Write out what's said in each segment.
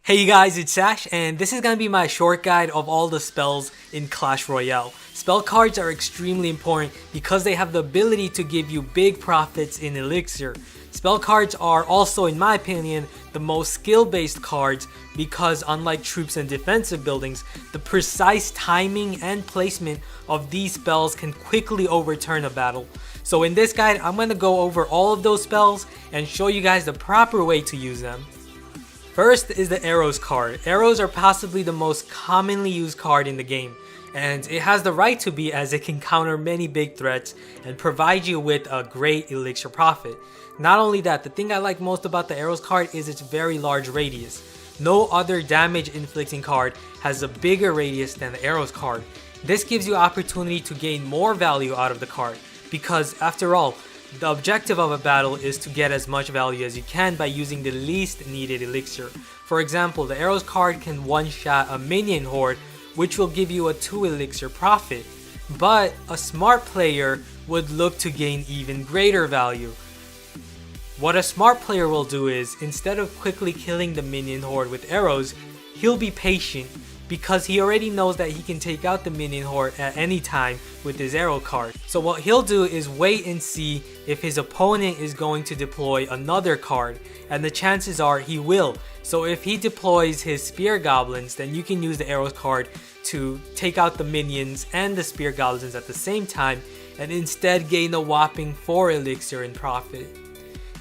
Hey guys, it's Sash, and this is going to be my short guide of all the spells in Clash Royale. Spell cards are extremely important because they have the ability to give you big profits in Elixir. Spell cards are also, in my opinion, the most skill-based cards because unlike troops and defensive buildings, the precise timing and placement of these spells can quickly overturn a battle. So in this guide, I'm going to go over all of those spells and show you guys the proper way to use them. First is the Arrows card. Arrows are possibly the most commonly used card in the game, and it has the right to be as it can counter many big threats and provide you with a great Elixir profit. Not only that, the thing I like most about the Arrows card is its very large radius. No other damage inflicting card has a bigger radius than the Arrows card. This gives you opportunity to gain more value out of the card because, after all, the objective of a battle is to get as much value as you can by using the least needed elixir. For example, the Arrows card can one-shot a minion horde, which will give you a 2 elixir profit. But a smart player would look to gain even greater value. What a smart player will do is, instead of quickly killing the minion horde with arrows, he'll be patient because he already knows that he can take out the minion horde at any time with his arrow card. So what he'll do is wait and see if his opponent is going to deploy another card, and the chances are he will. So if he deploys his spear goblins, then you can use the arrows card to take out the minions and the spear goblins at the same time and instead gain a whopping 4 elixir in profit.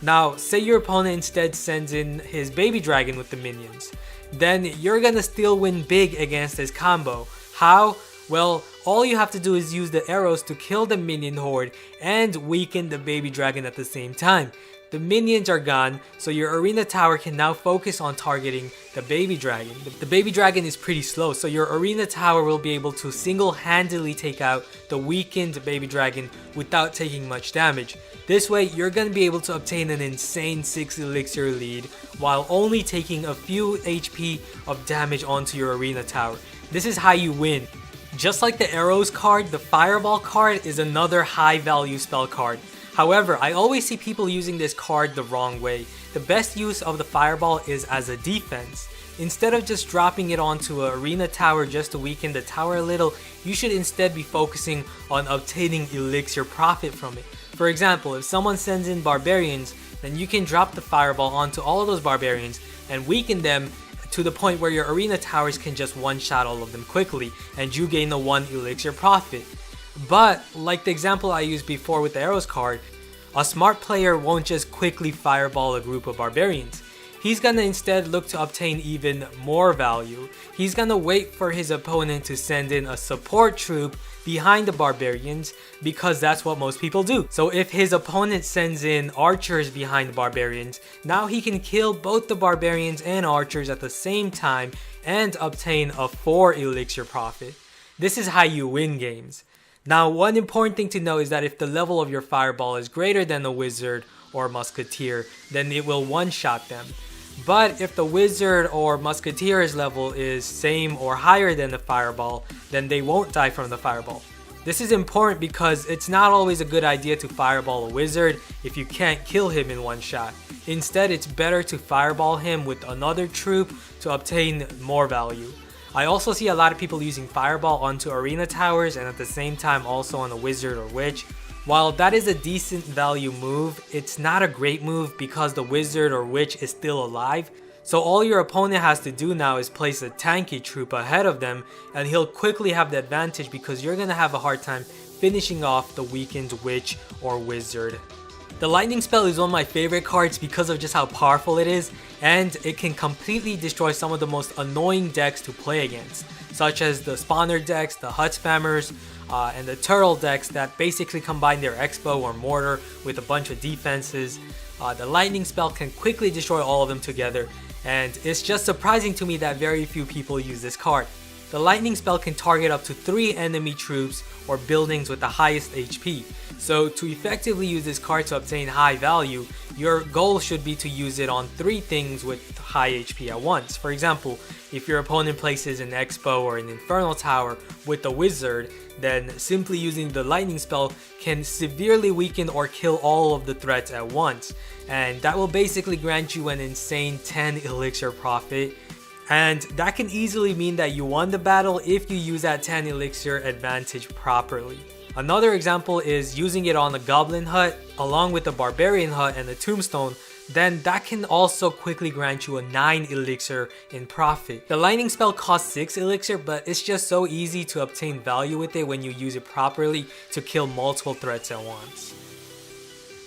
Now, say your opponent instead sends in his baby dragon with the minions. Then you're gonna still win big against his combo. How? Well, all you have to do is use the arrows to kill the minion horde and weaken the baby dragon at the same time. The minions are gone, so your arena tower can now focus on targeting the baby dragon. The baby dragon is pretty slow, so your arena tower will be able to single-handedly take out the weakened baby dragon without taking much damage. This way, you're going to be able to obtain an insane 6 elixir lead while only taking a few HP of damage onto your arena tower. This is how you win. Just like the arrows card, the fireball card is another high value spell card. However, I always see people using this card the wrong way. The best use of the fireball is as a defense. Instead of just dropping it onto an arena tower just to weaken the tower a little, you should instead be focusing on obtaining elixir profit from it. For example, if someone sends in barbarians, then you can drop the fireball onto all of those barbarians and weaken them to the point where your arena towers can just one-shot all of them quickly and you gain a 1 elixir profit. But, like the example I used before with the arrows card, a smart player won't just quickly fireball a group of barbarians. He's gonna instead look to obtain even more value. He's gonna wait for his opponent to send in a support troop behind the barbarians because that's what most people do. So if his opponent sends in archers behind the barbarians, now he can kill both the barbarians and archers at the same time and obtain a 4 elixir profit. This is how you win games. Now, one important thing to know is that if the level of your fireball is greater than a wizard or musketeer, then it will one-shot them. But if the wizard or musketeer's level is same or higher than the fireball, then they won't die from the fireball. This is important because it's not always a good idea to fireball a wizard if you can't kill him in one shot. Instead, it's better to fireball him with another troop to obtain more value. I also see a lot of people using fireball onto arena towers and at the same time also on a wizard or witch. While that is a decent value move, it's not a great move because the wizard or witch is still alive. So all your opponent has to do now is place a tanky troop ahead of them and he'll quickly have the advantage because you're gonna have a hard time finishing off the weakened witch or wizard. The lightning spell is one of my favorite cards because of just how powerful it is, and it can completely destroy some of the most annoying decks to play against, such as the spawner decks, the hut spammers, and the turtle decks that basically combine their expo or mortar with a bunch of defenses. The lightning spell can quickly destroy all of them together, and it's just surprising to me that very few people use this card. The lightning spell can target up to 3 enemy troops or buildings with the highest HP. So to effectively use this card to obtain high value, your goal should be to use it on 3 things with high HP at once. For example, if your opponent places an Expo or an Infernal Tower with a Wizard, then simply using the lightning spell can severely weaken or kill all of the threats at once. And that will basically grant you an insane 10 elixir profit. And that can easily mean that you won the battle if you use that 10 elixir advantage properly. Another example is using it on the Goblin Hut along with the Barbarian Hut and the Tombstone, then that can also quickly grant you a 9 elixir in profit. The lightning spell costs 6 elixir, but it's just so easy to obtain value with it when you use it properly to kill multiple threats at once.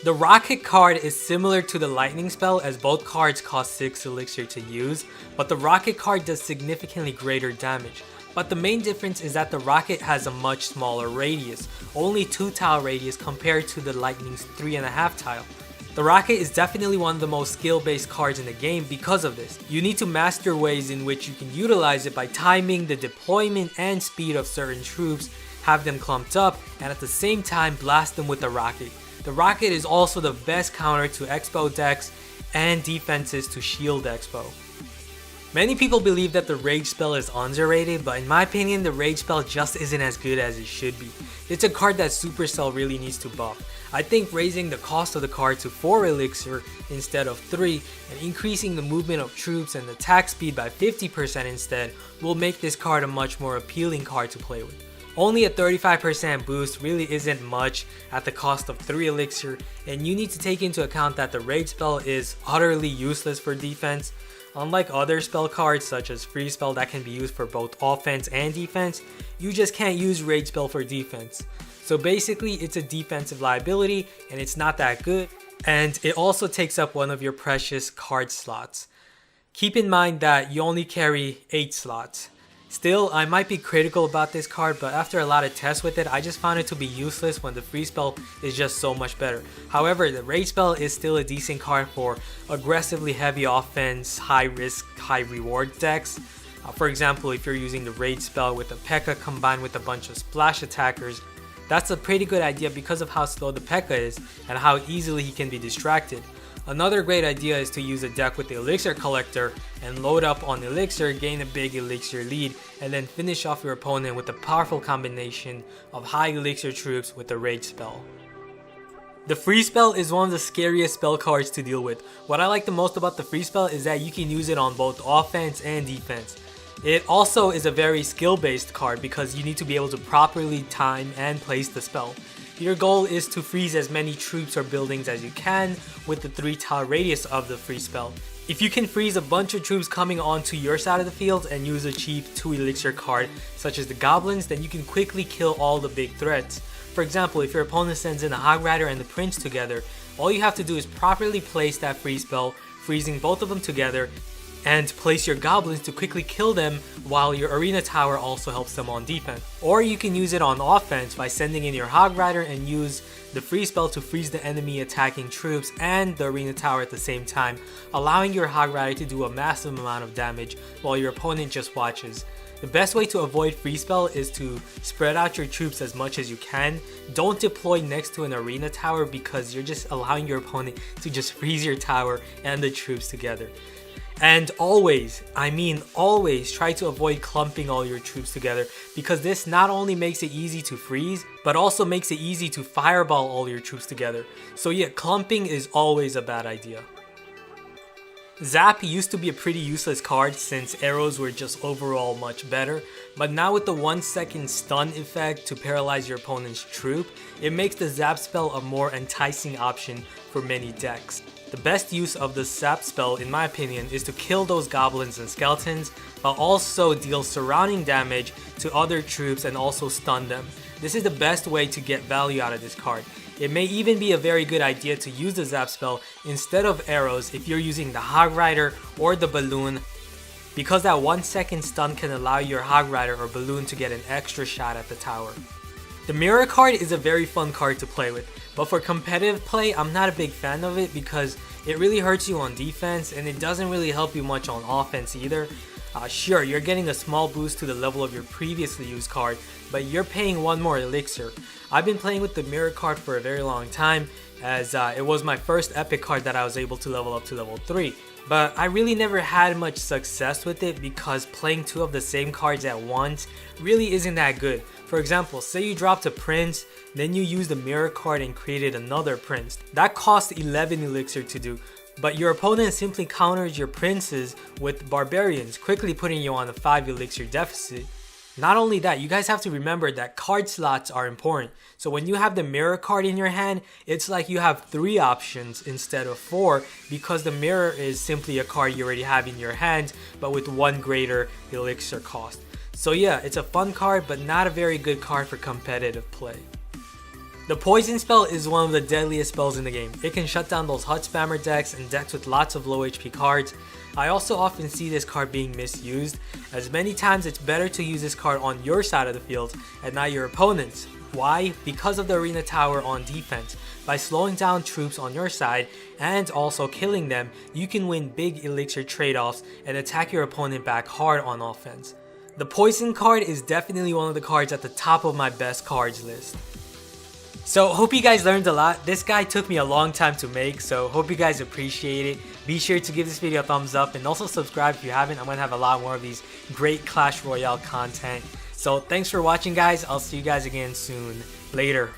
The rocket card is similar to the lightning spell as both cards cost 6 elixir to use, but the rocket card does significantly greater damage. But the main difference is that the rocket has a much smaller radius, only 2 tile radius compared to the lightning's 3.5 tile. The rocket is definitely one of the most skill based cards in the game because of this. You need to master ways in which you can utilize it by timing the deployment and speed of certain troops, have them clumped up, and at the same time blast them with the rocket. The rocket is also the best counter to Expo decks and defenses to shield Expo. Many people believe that the Rage spell is underrated, but in my opinion the Rage spell just isn't as good as it should be. It's a card that Supercell really needs to buff. I think raising the cost of the card to 4 elixir instead of 3 and increasing the movement of troops and attack speed by 50% instead will make this card a much more appealing card to play with. Only a 35% boost really isn't much at the cost of 3 elixir, and you need to take into account that the Rage spell is utterly useless for defense. Unlike other spell cards such as Free Spell that can be used for both offense and defense, you just can't use Rage spell for defense. So basically it's a defensive liability and it's not that good, and it also takes up one of your precious card slots. Keep in mind that you only carry 8 slots. Still, I might be critical about this card, but after a lot of tests with it, I just found it to be useless when the Free Spell is just so much better. However, the Rage Spell is still a decent card for aggressively heavy offense, high risk, high reward decks. For example, if you're using the Rage Spell with a P.E.K.K.A combined with a bunch of splash attackers, that's a pretty good idea because of how slow the P.E.K.K.A is and how easily he can be distracted. Another great idea is to use a deck with the Elixir Collector and load up on Elixir, gain a big Elixir lead, and then finish off your opponent with a powerful combination of high Elixir troops with the Rage spell. The Free Spell is one of the scariest spell cards to deal with. What I like the most about the Free Spell is that you can use it on both offense and defense. It also is a very skill based card because you need to be able to properly time and place the spell. Your goal is to freeze as many troops or buildings as you can with the 3 tile radius of the Free Spell. If you can freeze a bunch of troops coming onto your side of the field and use a cheap 2 elixir card such as the Goblins, then you can quickly kill all the big threats. For example, if your opponent sends in the Hog Rider and the Prince together, all you have to do is properly place that Free Spell, freezing both of them together, and place your Goblins to quickly kill them while your Arena Tower also helps them on defense. Or you can use it on offense by sending in your Hog Rider and use the Free Spell to freeze the enemy attacking troops and the Arena Tower at the same time, allowing your Hog Rider to do a massive amount of damage while your opponent just watches. The best way to avoid Free Spell is to spread out your troops as much as you can. Don't deploy next to an Arena Tower because you're just allowing your opponent to just freeze your tower and the troops together. And always, I mean always, try to avoid clumping all your troops together because this not only makes it easy to freeze, but also makes it easy to fireball all your troops together. So yeah, clumping is always a bad idea. Zap used to be a pretty useless card since arrows were just overall much better, but now with the 1 second stun effect to paralyze your opponent's troop, it makes the Zap spell a more enticing option for many decks. The best use of the Zap spell, in my opinion, is to kill those goblins and skeletons, but also deal surrounding damage to other troops and also stun them. This is the best way to get value out of this card. It may even be a very good idea to use the Zap spell instead of arrows if you're using the Hog Rider or the Balloon, because that 1 second stun can allow your Hog Rider or Balloon to get an extra shot at the tower. The Mirror card is a very fun card to play with, but for competitive play, I'm not a big fan of it because it really hurts you on defense and it doesn't really help you much on offense either. Sure, you're getting a small boost to the level of your previously used card, but you're paying one more elixir. I've been playing with the mirror card for a very long time, as it was my first epic card that I was able to level up to level 3. But I really never had much success with it because playing 2 of the same cards at once really isn't that good. For example, say you dropped a prince, then you used the mirror card and created another prince. That costs 11 elixir to do, but your opponent simply counters your princes with barbarians, quickly putting you on a 5 elixir deficit. Not only that, you guys have to remember that card slots are important. So when you have the mirror card in your hand, it's like you have 3 options instead of 4 because the mirror is simply a card you already have in your hand but with 1 greater elixir cost. So yeah, it's a fun card but not a very good card for competitive play. The poison spell is one of the deadliest spells in the game. It can shut down those HUD spammer decks and decks with lots of low HP cards. I also often see this card being misused, as many times it's better to use this card on your side of the field and not your opponent's. Why? Because of the arena tower on defense. By slowing down troops on your side and also killing them, you can win big elixir trade-offs and attack your opponent back hard on offense. The poison card is definitely one of the cards at the top of my best cards list. So hope you guys learned a lot. This guy took me a long time to make, so hope you guys appreciate it. Be sure to give this video a thumbs up and also subscribe if you haven't. I'm going to have a lot more of these great Clash Royale content. So thanks for watching, guys. I'll see you guys again soon. Later.